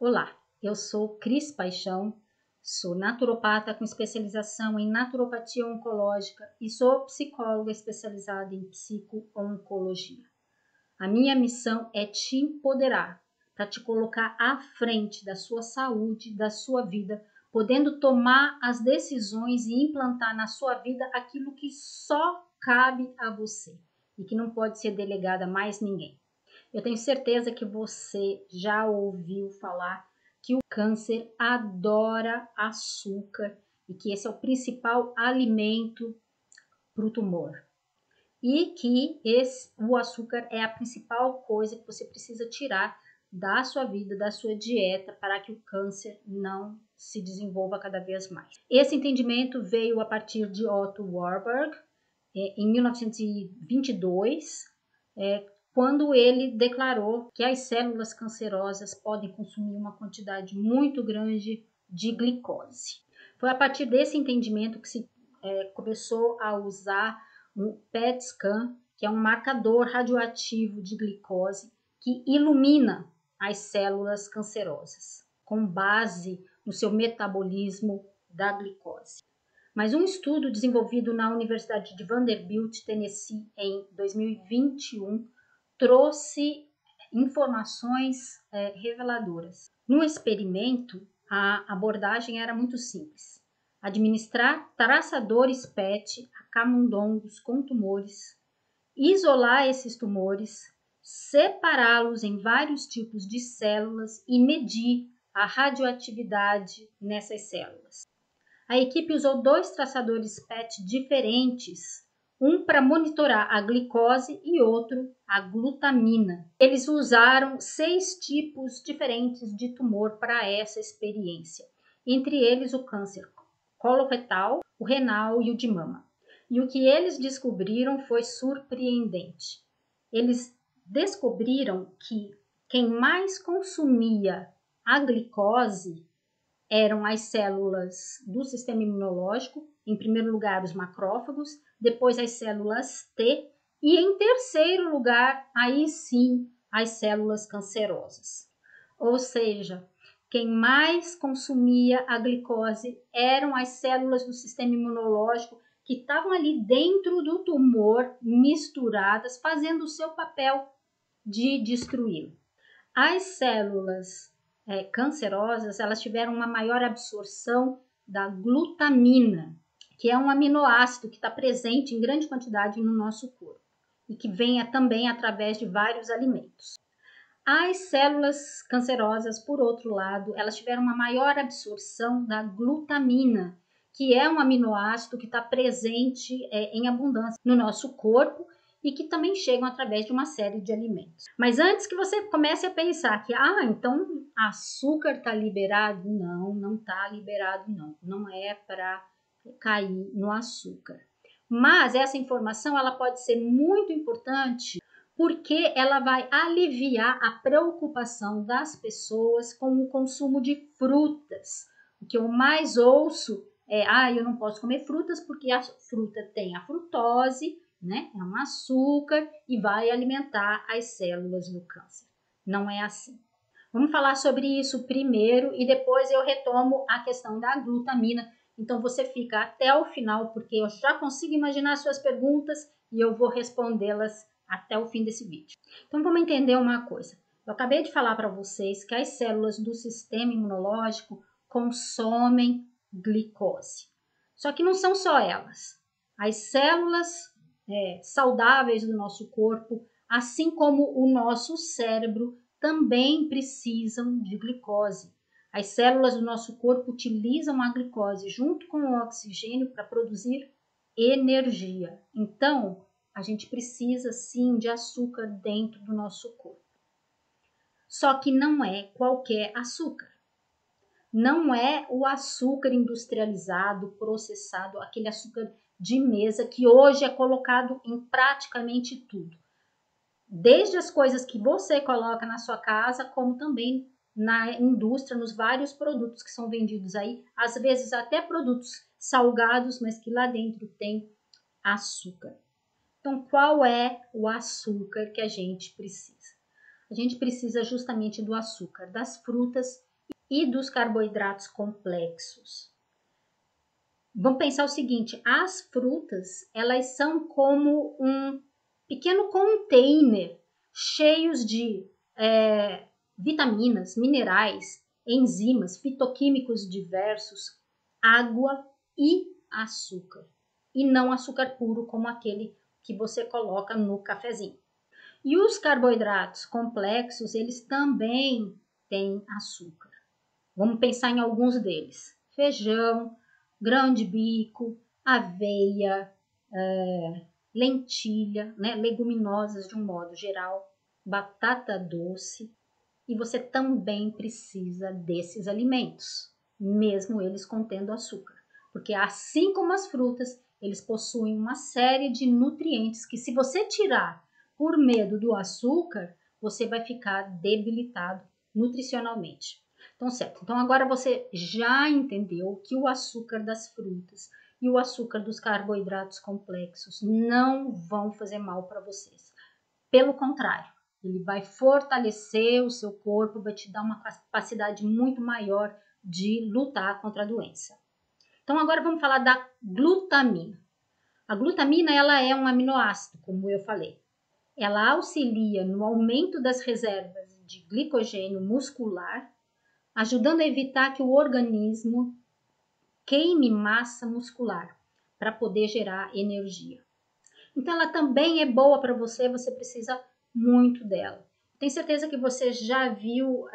Olá, eu sou Cris Paixão, sou naturopata com especialização em naturopatia oncológica e sou psicóloga especializada em psico-oncologia. A minha missão é te empoderar para te colocar à frente da sua saúde, da sua vida, podendo tomar as decisões e implantar na sua vida aquilo que só cabe a você e que não pode ser delegado a mais ninguém. Eu tenho certeza que você já ouviu falar que o câncer adora açúcar e que esse é o principal alimento para o tumor. E que o açúcar é a principal coisa que você precisa tirar da sua vida, da sua dieta, para que o câncer não se desenvolva cada vez mais. Esse entendimento veio a partir de Otto Warburg, em 1922, quando ele declarou que as células cancerosas podem consumir uma quantidade muito grande de glicose. Foi a partir desse entendimento que se começou a usar o PET scan, que é um marcador radioativo de glicose que ilumina as células cancerosas, com base no seu metabolismo da glicose. Mas um estudo desenvolvido na Universidade de Vanderbilt, Tennessee, em 2021, trouxe informações reveladoras. No experimento, a abordagem era muito simples: administrar traçadores PET a camundongos com tumores, isolar esses tumores, separá-los em vários tipos de células e medir a radioatividade nessas células. A equipe usou 2 traçadores PET diferentes, um para monitorar a glicose e outro a glutamina. Eles usaram 6 tipos diferentes de tumor para essa experiência, entre eles o câncer coloretal, o renal e o de mama. E o que eles descobriram foi surpreendente. Eles descobriram que quem mais consumia a glicose eram as células do sistema imunológico, em primeiro lugar os macrófagos, depois as células T e em terceiro lugar, aí sim, as células cancerosas. Ou seja, quem mais consumia a glicose eram as células do sistema imunológico que estavam ali dentro do tumor, misturadas, fazendo o seu papel de destruí-lo. As células cancerosas, elas tiveram uma maior absorção da glutamina, que é um aminoácido que está presente em grande quantidade no nosso corpo e que vem também através de vários alimentos. As células cancerosas, por outro lado, elas tiveram uma maior absorção da glutamina, que é um aminoácido que está presente em abundância no nosso corpo e que também chegam através de uma série de alimentos. Mas antes que você comece a pensar que, então açúcar está liberado, não está liberado, não é para cair no açúcar. Mas essa informação ela pode ser muito importante porque ela vai aliviar a preocupação das pessoas com o consumo de frutas. O que eu mais ouço é, eu não posso comer frutas porque a fruta tem a frutose, né? É um açúcar e vai alimentar as células do câncer. Não é assim. Vamos falar sobre isso primeiro e depois eu retomo a questão da glutamina. Então você fica até o final porque eu já consigo imaginar suas perguntas e eu vou respondê-las até o fim desse vídeo. Então vamos entender uma coisa. Eu acabei de falar para vocês que as células do sistema imunológico consomem glicose. Só que não são só elas. As células saudáveis do nosso corpo, assim como o nosso cérebro, também precisam de glicose. As células do nosso corpo utilizam a glicose junto com o oxigênio para produzir energia. Então, a gente precisa sim de açúcar dentro do nosso corpo. Só que não é qualquer açúcar. Não é o açúcar industrializado, processado, aquele açúcar de mesa que hoje é colocado em praticamente tudo. Desde as coisas que você coloca na sua casa, como também na indústria, nos vários produtos que são vendidos aí, às vezes até produtos salgados, mas que lá dentro tem açúcar. Então, qual é o açúcar que a gente precisa? A gente precisa justamente do açúcar das frutas e dos carboidratos complexos. Vamos pensar o seguinte, as frutas, elas são como um pequeno container cheios de vitaminas, minerais, enzimas, fitoquímicos diversos, água e açúcar. E não açúcar puro como aquele que você coloca no cafezinho. E os carboidratos complexos, eles também têm açúcar. Vamos pensar em alguns deles. Feijão, grão de bico, aveia, lentilha, né? Leguminosas de um modo geral, batata doce. E você também precisa desses alimentos, mesmo eles contendo açúcar. Porque assim como as frutas, eles possuem uma série de nutrientes que se você tirar por medo do açúcar, você vai ficar debilitado nutricionalmente. Então, certo. Então, agora você já entendeu que o açúcar das frutas e o açúcar dos carboidratos complexos não vão fazer mal para vocês. Pelo contrário, ele vai fortalecer o seu corpo, vai te dar uma capacidade muito maior de lutar contra a doença. Então, agora vamos falar da glutamina. A glutamina, ela é um aminoácido, como eu falei. Ela auxilia no aumento das reservas de glicogênio muscular, ajudando a evitar que o organismo queime massa muscular para poder gerar energia. Então, ela também é boa para você, você precisa muito dela. Tenho certeza que você já viu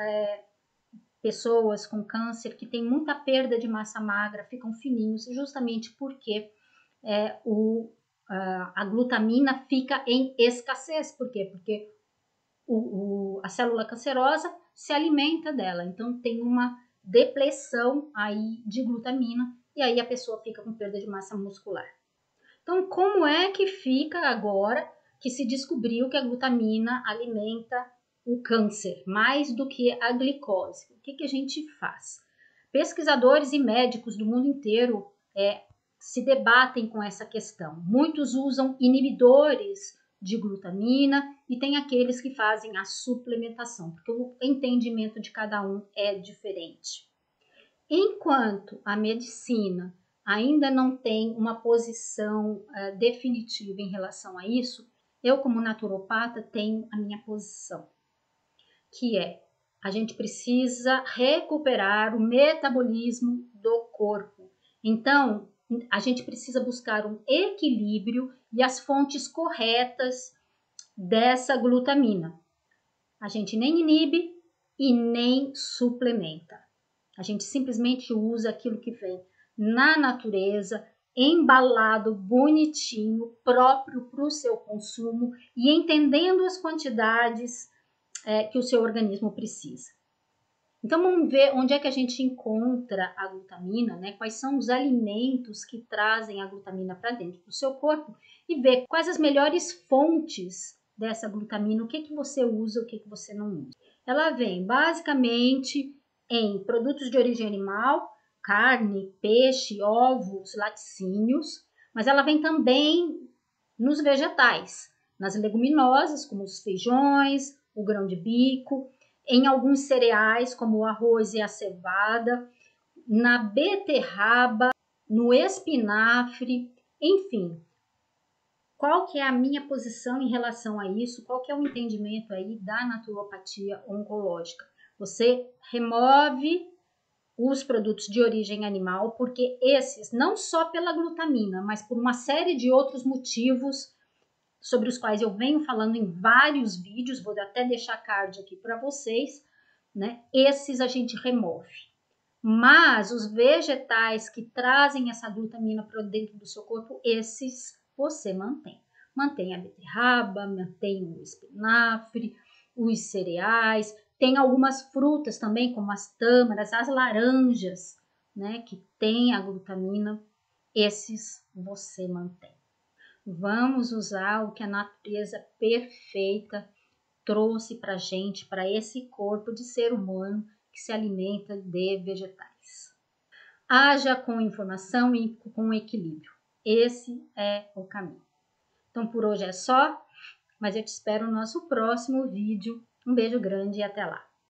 pessoas com câncer que têm muita perda de massa magra, ficam fininhos, justamente porque a glutamina fica em escassez. Por quê? Porque a célula cancerosa se alimenta dela, então tem uma depleção aí de glutamina e aí a pessoa fica com perda de massa muscular. Então, como é que fica agora que se descobriu que a glutamina alimenta o câncer mais do que a glicose? O que a gente faz? Pesquisadores e médicos do mundo inteiro se debatem com essa questão. Muitos usam inibidores de glutamina e tem aqueles que fazem a suplementação, porque o entendimento de cada um é diferente. Enquanto a medicina ainda não tem uma posição definitiva em relação a isso, eu, como naturopata, tenho a minha posição, que é a gente precisa recuperar o metabolismo do corpo. Então, a gente precisa buscar um equilíbrio e as fontes corretas dessa glutamina. A gente nem inibe e nem suplementa. A gente simplesmente usa aquilo que vem na natureza, embalado, bonitinho, próprio para o seu consumo e entendendo as quantidades que o seu organismo precisa. Então, vamos ver onde é que a gente encontra a glutamina, né? Quais são os alimentos que trazem a glutamina para dentro do seu corpo e ver quais as melhores fontes dessa glutamina, o que você usa, o que você não usa. Ela vem basicamente em produtos de origem animal, carne, peixe, ovos, laticínios, mas ela vem também nos vegetais, nas leguminosas, como os feijões, o grão de bico, em alguns cereais, como o arroz e a cevada, na beterraba, no espinafre, enfim. Qual que é a minha posição em relação a isso? Qual que é o entendimento aí da naturopatia oncológica? Você remove os produtos de origem animal, porque esses, não só pela glutamina, mas por uma série de outros motivos sobre os quais eu venho falando em vários vídeos, vou até deixar card aqui para vocês, né? Esses a gente remove. Mas os vegetais que trazem essa glutamina para dentro do seu corpo, esses você mantém. Mantém a beterraba, mantém o espinafre, os cereais, tem algumas frutas também, como as tâmaras, as laranjas, né, que tem a glutamina, esses você mantém. Vamos usar o que a natureza perfeita trouxe para a gente, para esse corpo de ser humano que se alimenta de vegetais. Haja com informação e com equilíbrio. Esse é o caminho. Então, por hoje é só, mas eu te espero no nosso próximo vídeo. Um beijo grande e até lá!